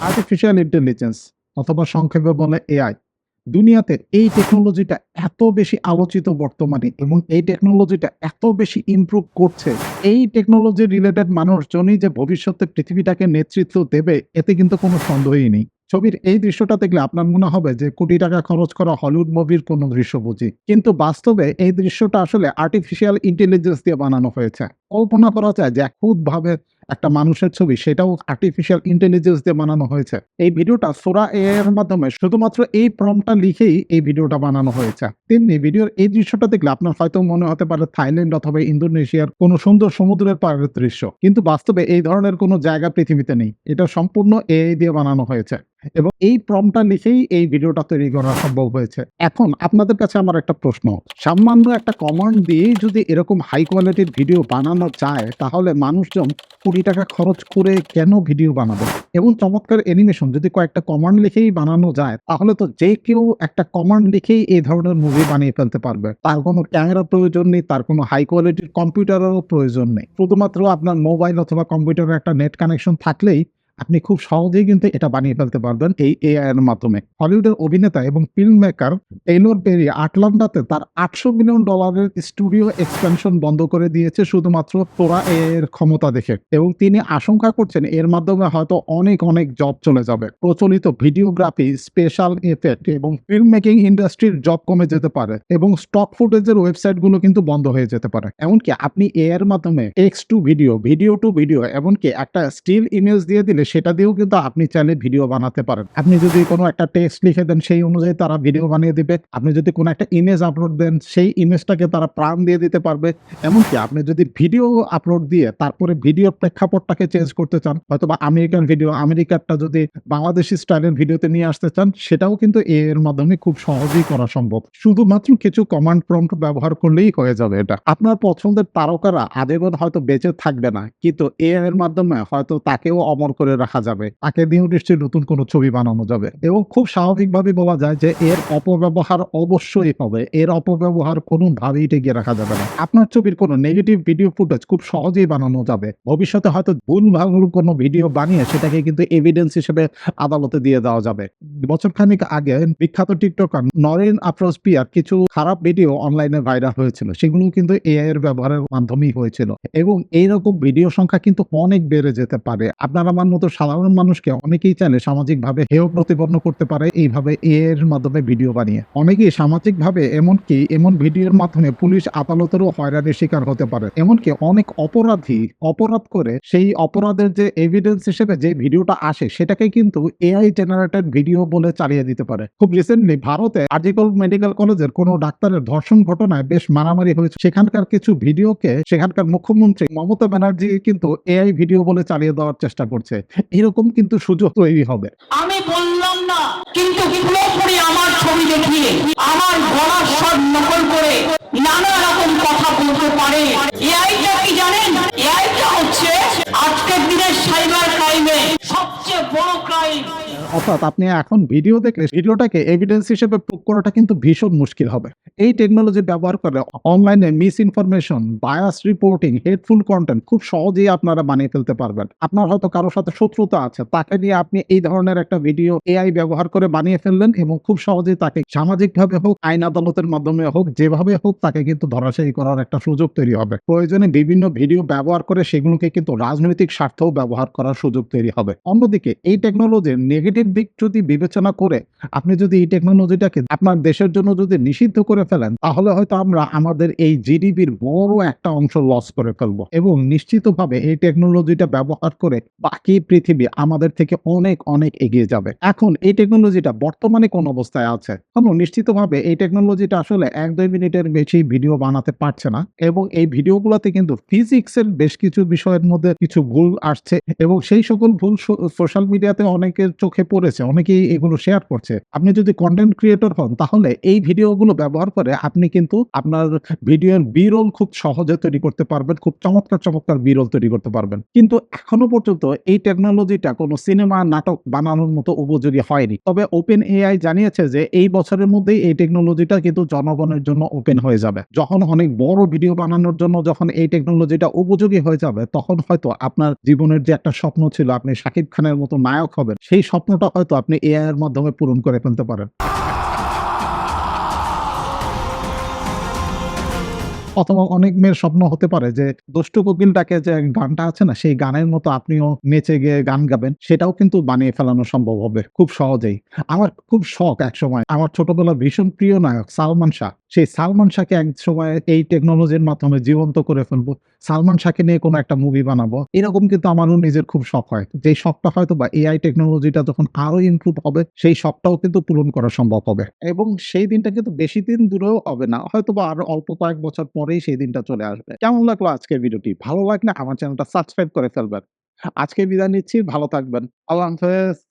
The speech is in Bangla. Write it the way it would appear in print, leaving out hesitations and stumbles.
আর্টিফিশিয়াল ইন্টেলিজেন্স অথবা সংক্ষেপে বলে এআই। দুনিয়াতে এই টেকনোলজিটা এত বেশি আলোচিত বর্তমানে এবং এই টেকনোলজিটা এত বেশি ইমপ্রুভ করছে। এই টেকনোলজি রিলেটেড মানুষজনই যে ভবিষ্যতে পৃথিবীটাকে নেতৃত্ব দেবে এতে কিন্তু কোনো সন্দেহই নেই। ছবির এই দৃশ্যটা দেখলে আপনার মনে হবে যে কোটি টাকা খরচ করা হলিউড মুভির কোনো দৃশ্য বুঝি। কিন্তু বাস্তবে এই দৃশ্যটা আসলে আর্টিফিশিয়াল ইন্টেলিজেন্স দিয়ে বানানো হয়েছে। কল্পনা করা যায় যে খুদভাবে একটা মানুষের ছবি সেটাও আর্টিফিশিয়াল ইন্টেলিজেন্স দিয়ে বানানো হয়েছে। এই ভিডিওটা সোরা এআই এর মাধ্যমে শুধুমাত্র এই প্রম্পটটা লিখেই এই ভিডিওটা বানানো হয়েছে। তেমনি ভিডিওর এই দৃশ্যটা দেখলে আপনার হয়তো মনে হতে পারে থাইল্যান্ড অথবা ইন্দোনেশিয়ার কোনো সুন্দর সমুদ্রের পাড়ের দৃশ্য। কিন্তু বাস্তবে এই ধরনের কোনো জায়গা পৃথিবীতে নেই। এটা সম্পূর্ণ এআই দিয়ে বানানো হয়েছে এবং এই প্রম্পটটা লিখেই এই ভিডিওটা তৈরি করা সম্ভব হয়েছে। এখন আপনাদের কাছে আমার একটা প্রশ্ন, সামান্য একটা কমান্ড দিয়েই যদি এরকম হাই কোয়ালিটির ভিডিও বানানো যায় তাহলে মানুষজন কোটি টাকা খরচ করে কেন ভিডিও বানাবে? এবং চমৎকার অ্যানিমেশন যদি কয়েকটা কমান্ড লিখেই বানানো যায় তাহলে তো যে কেউ একটা কমান্ড লিখেই এই ধরনের মুভি বানিয়ে ফেলতে পারবে। তার কোনো ক্যামেরার প্রয়োজন নেই, তার কোনো হাই কোয়ালিটির কম্পিউটারেরও প্রয়োজন নেই। শুধুমাত্র আপনার মোবাইল অথবা কম্পিউটারের একটা নেট কানেকশন থাকলেই আপনি খুব সহজেই কিন্তু এটা বানিয়ে ফেলতে পারবেন এই এআই এর মাধ্যমে। হলিউডের অভিনেতা এবং ফিল্ম মেকার টেইলর পেরি আটলান্টাতে তার $800 মিলিয়ন স্টুডিও এক্সপেনশন বন্ধ করে দিয়েছে শুধুমাত্র সোরা এআই এর ক্ষমতা দেখে। এবং তিনি আশঙ্কা করছেন এর মাধ্যমে হয়তো অনেক জব চলে যাবে। প্রচলিত ভিডিওগ্রাফি, স্পেশাল এফেক্ট এবং ফিল্ম মেকিং ইন্ডাস্ট্রির জব কমে যেতে পারে এবং স্টক ফুটেজের ওয়েবসাইটগুলো কিন্তু বন্ধ হয়ে যেতে পারে। এমনকি আপনি এআই এর মাধ্যমে text to video, video to video এমনকি একটা স্টিল ইমেজ দিয়ে দিলে সেটা দিয়েও কিন্তু আপনি চাইলে ভিডিও বানাতে পারেন। আপনি যদি কোনো একটা টেক্সট লিখে দেন সেই অনুযায়ী তারা ভিডিও বানিয়ে দিবে। আপনি যদি কোনো একটা ইমেজ আপলোড দেন সেই ইমেজটাকে তারা প্রাণ দিয়ে দিতে পারবে। এমনকি আপনি যদি ভিডিও আপলোড দিয়ে তারপরে ভিডিওর প্রেক্ষাপটটাকে চেঞ্জ করতে চান, হয়তোবা আমেরিকান ভিডিও, আমেরিকারটা যদি বাংলাদেশি স্টাইলের ভিডিওতে নিয়ে আসতে চান সেটাও কিন্তু এআই এর মাধ্যমে খুব সহজেই করা সম্ভব। শুধুমাত্র কিছু কমান্ড প্রম্পট ব্যবহার করলেই হয়ে যাবে এটা। আপনার পছন্দের তারকারা আজীবন হয়তো বেঁচে থাকবে না, কিন্তু এআই এর মাধ্যমে হয়তো তাকেও অমর করে রাখা যাবে। তাকে দিয়েও নিশ্চয়ই নতুন কোনো ছবি বানানো যাবে। এবং খুব স্বাভাবিকভাবে বলা যায় যে এর অপব্যবহার অবশ্যই হবে। এর অপব্যবহার কোনোভাবেই টিকিয়ে রাখা যাবে না। আপনার ছবির কোনো নেগেটিভ ভিডিও ফুটেজ খুব সহজেই বানানো যাবে। ভবিষ্যতে হয়তো ভুলভাল কোনো ভিডিও বানিয়ে সেটাকে কিন্তু এভিডেন্স হিসেবে আদালতে দিয়ে দেওয়া যাবে। বছরখানেক আগে বিখ্যাত টিকটকার নরিন আফরোজ পিয়ার কিছু খারাপ ভিডিও অনলাইনে ভাইরাল হয়েছিল। সেগুলো কিন্তু এআই এর ব্যবহারের মাধ্যমেই হয়েছিল এবং এইরকম ভিডিও সংখ্যা কিন্তু অনেক বেড়ে যেতে পারে। আপনার আমার মতো সাধারণ মানুষকে অনেকেই চাইলে সামাজিকভাবে হেয় প্রতিপন্ন করতে পারে এইভাবে এআই এর মাধ্যমে ভিডিও বানিয়ে। অনেকেই সামাজিকভাবে এমনকি এমন ভিডিওর মাধ্যমে পুলিশ আদালতেরও হয়রানির শিকার হতে পারে। এমনকি অনেক অপরাধী অপরাধ করে সেই অপরাধের যে এভিডেন্স হিসেবে যে ভিডিওটা আসে সেটাকে কিন্তু এআই জেনারেটেড ভিডিও বলে চালিয়ে দিতে পারে। খুব রিসেন্টলি ভারতে আরজিকর মেডিকেল কলেজের কোনো ডাক্তারের ধর্ষণ ঘটনায় বেশ মারামারি হয়েছে। সেখানকার কিছু ভিডিওকে সেখানকার মুখ্যমন্ত্রী মমতা ব্যানার্জি কিন্তু এআই ভিডিও বলে চালিয়ে দেওয়ার চেষ্টা করছে। এরকম কিন্তু সুযোগ তৈরি হবে। আমি বললাম না, কিন্তু পুরোপুরি আমার ছবি দেখিয়ে আমার গলার স্বর নকল করে নানা রকম কথা বলতে পারে। এআইটা কি জানেন? এআইটা হচ্ছে আজকের দিনের সাইবার ক্রাইমে সবচেয়ে বড় ক্রাইম। অর্থাৎ আপনি এখন ভিডিও দেখলে ভিডিওটাকে এভিডেন্স হিসেবে প্রুভ করাটা কিন্তু ভীষণ মুশকিল হবে। এই টেকনোলজি ব্যবহার করে অনলাইনে miss information, bias reporting, hateful content খুব সহজেই আপনারা বানিয়ে ফেলতে পারবেন। আপনার হয়তো কারো সাথে শত্রুতা আছে, তাকে নিয়ে আপনি এই ধরনের একটা ভিডিও এআই ব্যবহার করে বানিয়ে ফেললেন এবং খুব সহজেই তাকে সামাজিকভাবে হোক, আইন আদালতের মাধ্যমে হোক, যেভাবে হোক তাকে কিন্তু ধরাশায়ী করার একটা সুযোগ তৈরি হবে। প্রয়োজনে বিভিন্ন ভিডিও ব্যবহার করে সেগুলোকে কিন্তু রাজনৈতিক স্বার্থেও ব্যবহার করার সুযোগ তৈরি হবে। অন্যদিকে এই টেকনোলজির নেগেটিভ দিক যদি বিবেচনা করে আপনি যদি এই টেকনোলজিটাকে আপনার দেশের জন্য যদি নিষিদ্ধ করে ফেলেন তাহলে হয়তো আমরা আমাদের এই জিডিপির বড় একটা অংশ লস করে ফেলবো এবং নিশ্চিতভাবে এই টেকনোলজিটা ব্যবহার করে বাকি পৃথিবী আমাদের থেকে অনেক এগিয়ে যাবে। এখন এই টেকনোলজিটা বর্তমানে কোন অবস্থায় আছে? আমরা নিশ্চিতভাবে এই টেকনোলজিটা আসলে 1-2 মিনিটের বেশি ভিডিও বানাতে পারছে না এবং এই ভিডিওগুলোতে কিন্তু ফিজিক্সের বেশ কিছু বিষয়ের মধ্যে কিছু ভুল আসছে এবং সেই সকল ভুল সোশ্যাল মিডিয়াতে অনেকের চোখে পড়েছে, অনেকেই এগুলো শেয়ার করছে। আপনি যদি কনটেন্ট ক্রিয়েটর হন তাহলে এই ভিডিওগুলো ব্যবহার করে আপনি কিন্তু আপনার ভিডিওর B-roll খুব সহজে তৈরি করতে পারবেন। খুব চমৎকার, চমৎকার B-roll তৈরি করতে পারবেন। কিন্তু এখনো পর্যন্ত এই টেকনোলজিটা কোনো সিনেমা, নাটক বানানোর মতো উপযোগী হয়নি। তবে OpenAI জানিয়েছে যে এই বছরের মধ্যেই এই টেকনোলজিটা কিন্তু জনগণের জন্য ওপেন হয়ে যাবে। যখন অনেক বড় ভিডিও বানানোর জন্য যখন এই টেকনোলজিটা উপযোগী হয়ে যাবে, তখন হয়তো আপনার জীবনের যে একটা স্বপ্ন ছিল আপনি শাকিব খানের মতো নায়ক হবেন, সেই স্বপ্নটা হয়তো আপনি AI এর মাধ্যমে পূরণ করে ফেলতে পারেন। অথবা অনেক মেয়ের স্বপ্ন হতে পারে যে দুষ্টু কোকিল ডাকে যে গানটা আছে না, সেই গানের মতো আপনিও নেচে গেয়ে গান গাবেন, সেটাও কিন্তু বানিয়ে ফেলানো সম্ভব হবে খুব সহজেই। আমার খুব শখ একসময় আমার ছোটবেলার ভীষণ প্রিয় নায়ক সালমান শাহ। সেই সালমান শাহকে একসময় এই টেকনোলজির মাধ্যমে জীবন্ত করে ফেলবো। সালমান শাহকে নিয়ে কোনো একটা মুভি বানাবো। এরকম কিন্তু আমারও নিজের খুব শখ হয়। যেই শখটা হয়তোবা AI টেকনোলজিটা যখন আরো ইমপ্রুভ হবে, সেই শখটাও কিন্তু পূরণ করা সম্ভব হবে। এবং সেই দিনটা কিন্তু বেশি দিন দূরেও হবে না। হয়তোবা আরো অল্প কয়েক বছর পরেই সেই দিনটা চলে আসবে। কেমন লাগলো আজকের ভিডিওটি? ভালো লাগলে আমার চ্যানেলটা সাবস্ক্রাইব করে ফেলবেন। আজকে বিদায় নিচ্ছি। ভালো থাকবেন। আল্লাহ হাফেজ।